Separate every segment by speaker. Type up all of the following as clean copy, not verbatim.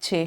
Speaker 1: 6।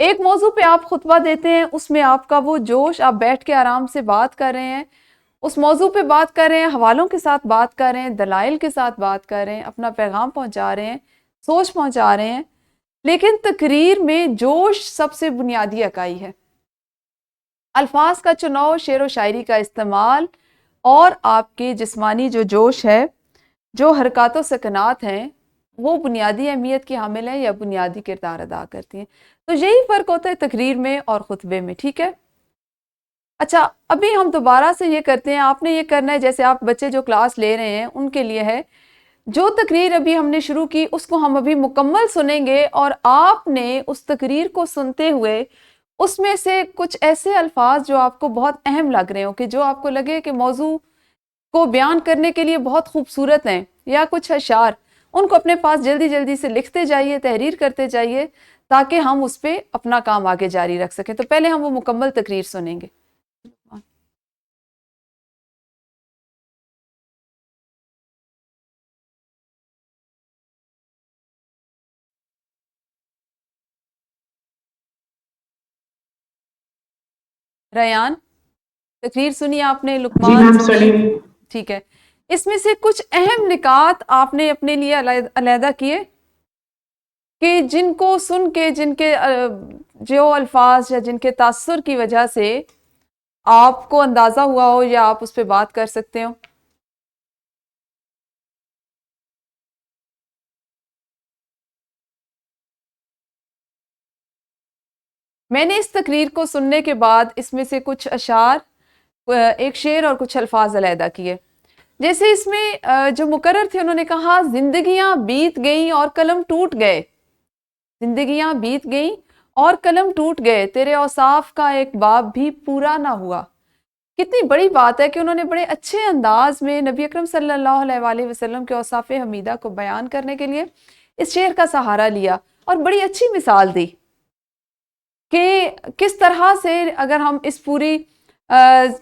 Speaker 1: ایک موضوع پہ آپ خطبہ دیتے ہیں، اس میں آپ کا وہ جوش، آپ بیٹھ کے آرام سے بات کر رہے ہیں، اس موضوع پہ بات کر رہے ہیں، حوالوں کے ساتھ بات کر رہے ہیں، دلائل کے ساتھ بات کر رہے ہیں، اپنا پیغام پہنچا رہے ہیں، سوچ پہنچا رہے ہیں، لیکن تقریر میں جوش سب سے بنیادی اکائی ہے۔ الفاظ کا چناؤ، شعر و شاعری کا استعمال اور آپ کے جسمانی جو جوش ہے، جو حرکات و سکنات ہیں، وہ بنیادی اہمیت کی حامل ہیں یا بنیادی کردار ادا کرتی ہیں۔ تو یہی فرق ہوتا ہے تقریر میں اور خطبے میں، ٹھیک ہے؟ اچھا، ابھی ہم دوبارہ سے یہ کرتے ہیں، آپ نے یہ کرنا ہے جیسے آپ بچے جو کلاس لے رہے ہیں ان کے لیے ہے، جو تقریر ابھی ہم نے شروع کی اس کو ہم ابھی مکمل سنیں گے، اور آپ نے اس تقریر کو سنتے ہوئے اس میں سے کچھ ایسے الفاظ جو آپ کو بہت اہم لگ رہے ہوں، کہ جو آپ کو لگے کہ موضوع کو بیان کرنے کے لیے بہت خوبصورت ہیں، یا کچھ اشعار، ان کو اپنے پاس جلدی جلدی سے لکھتے جائیے، تحریر کرتے جائیے، تاکہ ہم اس پہ اپنا کام آگے جاری رکھ سکیں۔ تو پہلے ہم وہ مکمل تقریر سنیں گے۔ ریان، تقریر سنی آپ نے،
Speaker 2: جی
Speaker 1: لقمان
Speaker 2: میم
Speaker 1: سنی؟
Speaker 2: سنی۔
Speaker 1: ٹھیک ہے، اس میں سے کچھ اہم نکات آپ نے اپنے لیے علیحدہ کیے، کہ جن کو سن کے، جن کے جو الفاظ یا جن کے تاثر کی وجہ سے آپ کو اندازہ ہوا ہو یا آپ اس پہ بات کر سکتے ہو۔ میں نے اس تقریر کو سننے کے بعد اس میں سے کچھ اشعار، ایک شعر اور کچھ الفاظ علیحدہ کیے۔ جیسے اس میں جو مقرر تھے انہوں نے کہا، زندگیاں بیت گئیں اور قلم ٹوٹ گئے، زندگیاں بیت گئیں اور قلم ٹوٹ گئے، تیرے اوصاف کا ایک باب بھی پورا نہ ہوا۔ کتنی بڑی بات ہے کہ انہوں نے بڑے اچھے انداز میں نبی اکرم صلی اللہ علیہ وآلہ وسلم کے اوصاف حمیدہ کو بیان کرنے کے لیے اس شعر کا سہارا لیا، اور بڑی اچھی مثال دی کہ کس طرح سے اگر ہم اس پوری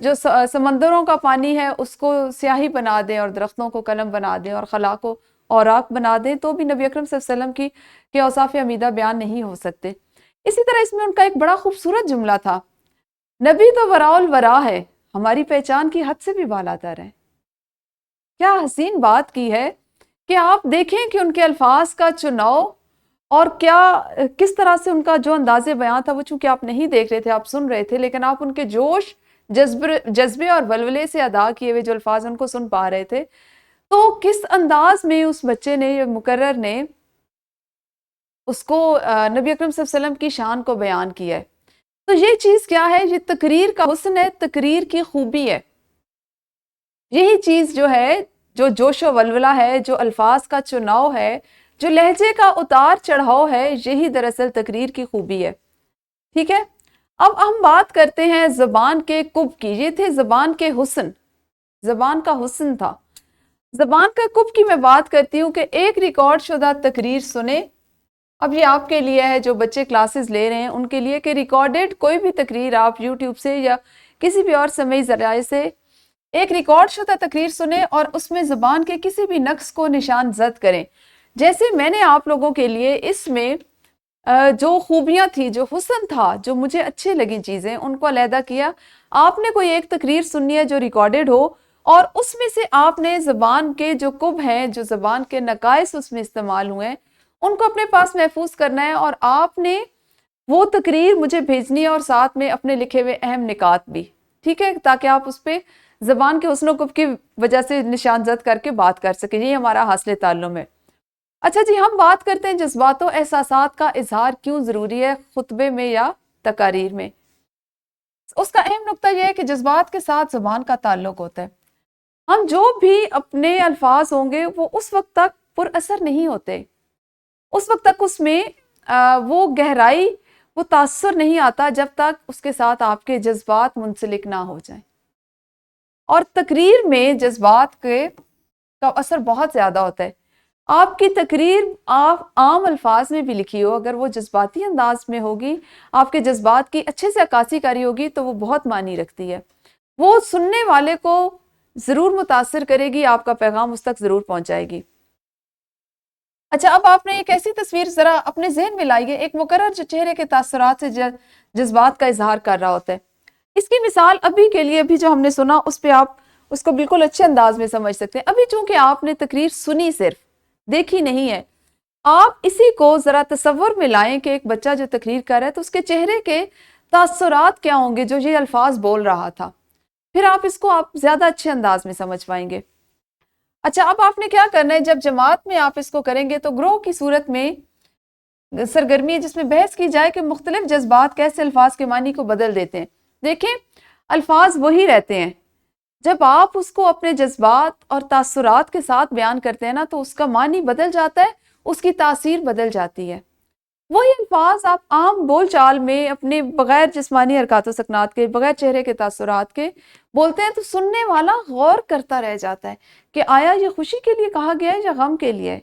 Speaker 1: جو سمندروں کا پانی ہے اس کو سیاہی بنا دیں، اور درختوں کو قلم بنا دیں، اور خلا کو اوراق بنا دیں، تو بھی نبی اکرم صلی اللہ علیہ وسلم کے اوصاف حمیدہ بیان نہیں ہو سکتے۔ اسی طرح اس میں ان کا ایک بڑا خوبصورت جملہ تھا، نبی تو وراء الورا ہے، ہماری پہچان کی حد سے بھی بالاتر ہے۔ کیا حسین بات کی ہے کہ آپ دیکھیں کہ ان کے الفاظ کا چناؤ، اور کس طرح سے ان کا جو انداز بیان تھا، وہ چونکہ آپ نہیں دیکھ رہے تھے، آپ سن رہے تھے، لیکن آپ ان کے جوش، جذبے اور ولولے سے ادا کیے ہوئے جو الفاظ ان کو سن پا رہے تھے، تو کس انداز میں اس بچے نے، مقرر نے، اس کو نبی اکرم صلی اللہ علیہ وسلم کی شان کو بیان کیا ہے۔ تو یہ چیز کیا ہے؟ یہ تقریر کا حسن ہے، تقریر کی خوبی ہے۔ یہی چیز جو ہے، جو جوش و ولولہ ہے، جو الفاظ کا چناؤ ہے، جو لہجے کا اتار چڑھاؤ ہے، یہی دراصل تقریر کی خوبی ہے، ٹھیک ہے؟ اب ہم بات کرتے ہیں زبان کے کب کی۔ یہ تھے زبان کے حسن، زبان کا حسن تھا۔ زبان کا کب کی میں بات کرتی ہوں کہ ایک ریکارڈ شدہ تقریر سنیں۔ اب یہ آپ کے لیے ہے جو بچے کلاسز لے رہے ہیں، ان کے لیے، کہ ریکارڈڈ کوئی بھی تقریر آپ یوٹیوب سے یا کسی بھی اور سمعی ذرائع سے ایک ریکارڈ شدہ تقریر سنیں، اور اس میں زبان کے کسی بھی نقص کو نشان زد کریں۔ جیسے میں نے آپ لوگوں کے لیے اس میں جو خوبیاں تھی، جو حسن تھا، جو مجھے اچھے لگی چیزیں، ان کو علیحدہ کیا۔ آپ نے کوئی ایک تقریر سننی ہے جو ریکارڈڈ ہو، اور اس میں سے آپ نے زبان کے جو کب ہیں، جو زبان کے نقائص اس میں استعمال ہوئے ہیں، ان کو اپنے پاس محفوظ کرنا ہے، اور آپ نے وہ تقریر مجھے بھیجنی ہے، اور ساتھ میں اپنے لکھے ہوئے اہم نکات بھی، ٹھیک ہے؟ تاکہ آپ اس پہ زبان کے حسن و کب کی وجہ سے نشان زد کر کے بات کر سکیں۔ یہ ہمارا حاصل تعلم ہے۔ اچھا جی، ہم بات کرتے ہیں جذبات و احساسات کا اظہار کیوں ضروری ہے خطبے میں یا تقاریر میں۔ اس کا اہم نقطہ یہ ہے کہ جذبات کے ساتھ زبان کا تعلق ہوتا ہے۔ ہم جو بھی اپنے الفاظ ہوں گے وہ اس وقت تک پر اثر نہیں ہوتے، اس وقت تک اس میں وہ گہرائی، وہ تاثر نہیں آتا، جب تک اس کے ساتھ آپ کے جذبات منسلک نہ ہو جائیں۔ اور تقریر میں جذبات کا اثر بہت زیادہ ہوتا ہے۔ آپ کی تقریر آپ عام الفاظ میں بھی لکھی ہو، اگر وہ جذباتی انداز میں ہوگی، آپ کے جذبات کی اچھے سے عکاسی کاری ہوگی، تو وہ بہت معنی رکھتی ہے، وہ سننے والے کو ضرور متاثر کرے گی، آپ کا پیغام اس تک ضرور پہنچائے گی۔ اچھا اب آپ نے ایک ایسی تصویر ذرا اپنے ذہن میں لائیے، ایک مقرر جو چہرے کے تاثرات سے جذبات کا اظہار کر رہا ہوتا ہے. اس کی مثال ابھی کے لیے ابھی جو ہم نے سنا اس پہ آپ اس کو بالکل اچھے انداز میں سمجھ سکتے ہیں. ابھی چونکہ آپ نے تقریر سنی صرف دیکھی نہیں ہے، آپ اسی کو ذرا تصور میں لائیں کہ ایک بچہ جو تقریر کر رہا ہے تو اس کے چہرے کے تاثرات کیا ہوں گے جو یہ الفاظ بول رہا تھا، پھر آپ اس کو آپ زیادہ اچھے انداز میں سمجھ پائیں گے. اچھا اب آپ نے کیا کرنا ہے، جب جماعت میں آپ اس کو کریں گے تو گروہ کی صورت میں سرگرمی جس میں بحث کی جائے کہ مختلف جذبات کیسے الفاظ کے معنی کو بدل دیتے ہیں. دیکھیں الفاظ وہی رہتے ہیں، جب آپ اس کو اپنے جذبات اور تاثرات کے ساتھ بیان کرتے ہیں نا تو اس کا معنی بدل جاتا ہے، اس کی تاثیر بدل جاتی ہے. وہی الفاظ آپ عام بول چال میں اپنے بغیر جسمانی حرکات و سکنات کے، بغیر چہرے کے تاثرات کے بولتے ہیں تو سننے والا غور کرتا رہ جاتا ہے کہ آیا یہ خوشی کے لیے کہا گیا ہے یا غم کے لیے.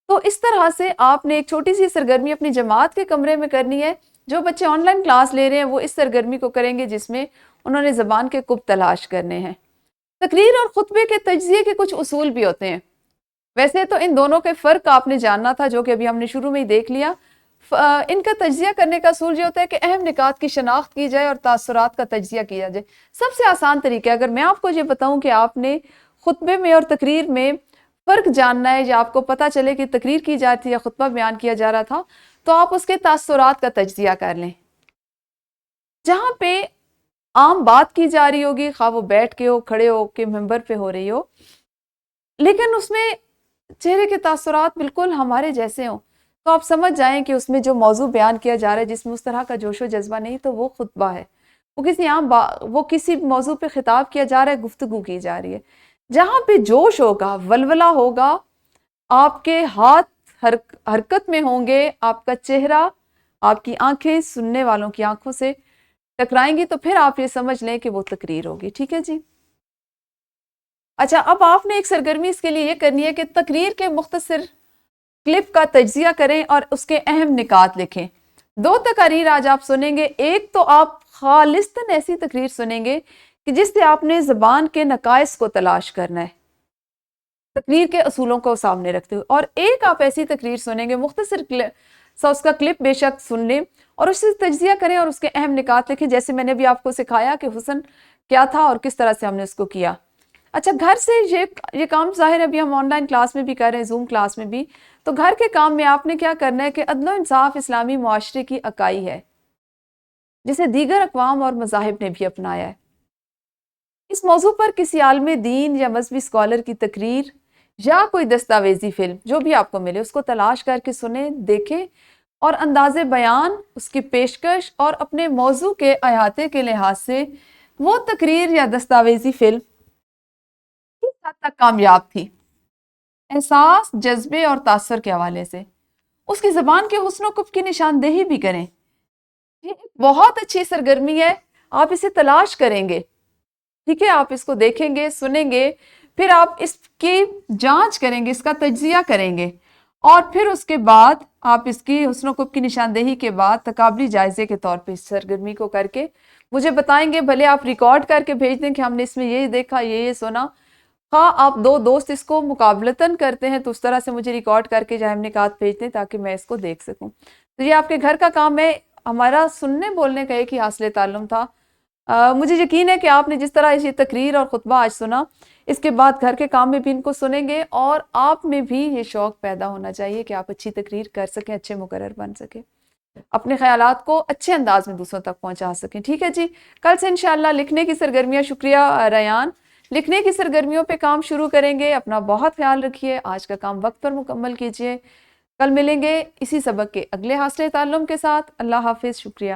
Speaker 1: تو اس طرح سے آپ نے ایک چھوٹی سی سرگرمی اپنی جماعت کے کمرے میں کرنی ہے. جو بچے آن لائن کلاس لے رہے ہیں وہ اس سرگرمی کو کریں گے جس میں انہوں نے زبان کے کب تلاش کرنے ہیں. تقریر اور خطبے کے تجزیے کے کچھ اصول بھی ہوتے ہیں. ویسے تو ان دونوں کے فرق آپ نے جاننا تھا جو کہ ابھی ہم نے شروع میں ہی دیکھ لیا. ان کا تجزیہ کرنے کا اصول یہ ہوتا ہے کہ اہم نکات کی شناخت کی جائے اور تاثرات کا تجزیہ کیا جائے. سب سے آسان طریقہ ہے، اگر میں آپ کو یہ بتاؤں کہ آپ نے خطبے میں اور تقریر میں فرق جاننا ہے یا آپ کو پتا چلے کہ تقریر کی جا رہی تھی یا خطبہ بیان کیا جا رہا تھا تو آپ اس کے تاثرات کا تجزیہ کر لیں. جہاں پہ عام بات کی جا رہی ہوگی، خواہ وہ بیٹھ کے ہو، کھڑے ہو کے ممبر پہ ہو رہی ہو، لیکن اس میں چہرے کے تاثرات بالکل ہمارے جیسے ہوں، تو آپ سمجھ جائیں کہ اس میں جو موضوع بیان کیا جا رہا ہے جس میں اس طرح کا جوش و جذبہ نہیں تو وہ خطبہ ہے. وہ کسی موضوع پہ خطاب کیا جا رہا ہے، گفتگو کی جا رہی ہے. جہاں پہ جوش ہوگا، ولولہ ہوگا، آپ کے ہاتھ حرکت میں ہوں گے، آپ کا چہرہ، آپ کی آنکھیں سننے والوں کی آنکھوں سے ٹکرائیں گی، تو پھر آپ یہ سمجھ لیں کہ وہ تقریر ہوگی. ٹھیک ہے جی. اچھا اب آپ نے ایک سرگرمی اس کے لیے یہ کرنی ہے کہ تقریر کے مختصر کلپ کا تجزیہ کریں اور اس کے اہم نکات لکھیں. 2 تقاریر آج آپ سنیں گے. ایک تو آپ خالصتاً ایسی تقریر سنیں گے کہ جس سے آپ نے زبان کے نقائص کو تلاش کرنا ہے، تقریر کے اصولوں کو سامنے رکھتے ہوئے. اور ایک آپ ایسی تقریر سنیں گے، مختصر سا اس کا کلپ بے شک سن لیں اور اس سے تجزیہ کریں اور اس کے اہم نکات لکھیں، جیسے میں نے بھی آپ کو سکھایا کہ حسن کیا تھا اور کس طرح سے ہم نے اس کو کیا. اچھا گھر سے یہ کام ظاہر ہے ابھی ہم آن لائن کلاس میں بھی کر رہے ہیں، زوم کلاس میں بھی، تو گھر کے کام میں آپ نے کیا کرنا ہے کہ عدل و انصاف اسلامی معاشرے کی اکائی ہے جسے دیگر اقوام اور مذاہب نے بھی اپنایا ہے. اس موضوع پر کسی عالم دین یا مذہبی اسکالر کی تقریر یا کوئی دستاویزی فلم جو بھی آپ کو ملے اس کو تلاش کر کے سنیں، دیکھیں اور انداز بیان، اس کی پیشکش اور اپنے موضوع کے احاطے کے لحاظ سے وہ تقریر یا دستاویزی فلم کس حد تک کامیاب تھی، احساس، جذبے اور تاثر کے حوالے سے. اس کی زبان کے حسن و کف کی نشاندہی بھی کریں. یہ بہت اچھی سرگرمی ہے، آپ اسے تلاش کریں گے. ٹھیک ہے، آپ اس کو دیکھیں گے، سنیں گے، پھر آپ اس کی جانچ کریں گے، اس کا تجزیہ کریں گے اور پھر اس کے بعد آپ اس کی حسن و کف کی نشاندہی کے بعد تقابلی جائزے کے طور پہ اس سرگرمی کو کر کے مجھے بتائیں گے. بھلے آپ ریکارڈ کر کے بھیج دیں کہ ہم نے اس میں یہ دیکھا، یہ سنا. ہاں آپ 2 دوست اس کو مقابلتاً کرتے ہیں تو اس طرح سے مجھے ریکارڈ کر کے اہم نکات بھیج دیں تاکہ میں اس کو دیکھ سکوں. تو یہ آپ کے گھر کا کام ہے. ہمارا سننے بولنے کا ایک ہی حاصل تعلم تھا. مجھے یقین ہے کہ آپ نے جس طرح یہ تقریر اور خطبہ آج سنا، اس کے بعد گھر کے کام میں بھی ان کو سنیں گے اور آپ میں بھی یہ شوق پیدا ہونا چاہیے کہ آپ اچھی تقریر کر سکیں، اچھے مقرر بن سکیں، اپنے خیالات کو اچھے انداز میں دوسروں تک پہنچا سکیں. ٹھیک ہے جی. کل سے انشاءاللہ لکھنے کی سرگرمیاں، شکریہ ریان، لکھنے کی سرگرمیوں پہ کام شروع کریں گے. اپنا بہت خیال رکھیے، آج کا کام وقت پر مکمل کیجیے. کل ملیں گے اسی سبق کے اگلے حاصل تعلم کے ساتھ. اللہ حافظ. شکریہ.